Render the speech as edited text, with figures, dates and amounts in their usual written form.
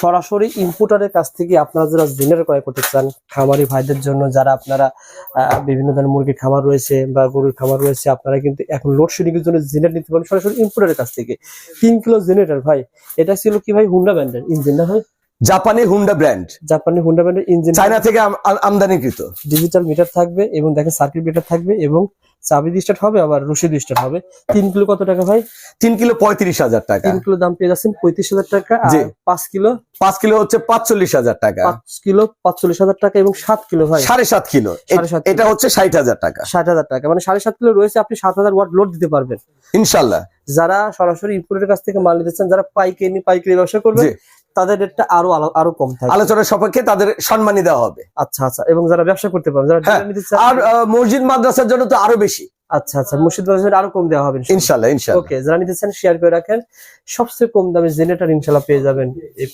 সরাসরি ইম্পোর্টারের কাছ থেকে আপনারা যারা জেনারেটর ক্রয় করতে চান, খামারি ভাইদের জন্য, যারা আপনারা বিভিন্ন ধরনের মুরগির খামার রয়েছে বা গরুর খামার রয়েছে, আপনারা কিন্তু এখন লোডশেডিং এর জন্য জেনারেটর নিতে পারেন সরাসরি ইম্পোর্টারের কাছ থেকে। 3 কিলো জেনারেটর ভাই, এটা ছিল কি ভাই হুন্ডা ব্র্যান্ডের ইঞ্জিন না ভাই? জাপানি হুন্ডা ব্র্যান্ড, জাপানি হুন্ডা ব্র্যান্ডের ইঞ্জিন, চায়না থেকে আমদানিকৃত। ডিজিটাল মিটার থাকবে এবং দেখেন সার্কিট ব্রেকার থাকবে এবং চাবি স্টার্ট হবে, আবার রশিদ স্টার্ট হবে। 3 কিলো কত টাকা ভাই? 3 কিলো 35,000 টাকা। 3 কিলো দাম পেয়ে যাচ্ছেন 35,000 টাকা। আর 5 কিলো হচ্ছে 45,000 টাকা। 5 কিলো 45,000 টাকা এবং 7 কিলো ভাই 7.5 কিলো, এটা হচ্ছে 60,000 টাকা। 60,000 টাকা, মানে 7.5 কিলো রয়েছে, আপনি 7,000 ওয়াট লোড দিতে পারবেন ইনশাআল্লাহ। যারা সরাসরি ইম্পোর্টের কাছ থেকে মাল নিতে চান, যারা পাইকারি ব্যবসা করবে, তাদের রেটটা আরো কম থাকবে, আলোচনার সাপেক্ষে তাদের সম্মানী দেওয়া হবে। আচ্ছা, এবং যারা ব্যবসা করতে পারবে, যারা ডিলার নিতে চান, আর মসজিদ মাদ্রাসার জন্য তো আরো বেশি। আচ্ছা, মুর্শিদ বাজারে আরো কম দেওয়া হবে ইনশাআল্লাহ। ওকে, যারা নিতে চান শেয়ার করে রাখেন। সবচেয়ে কম দামে জেনারেটর ইনশাআল্লাহ পেয়ে যাবেন এই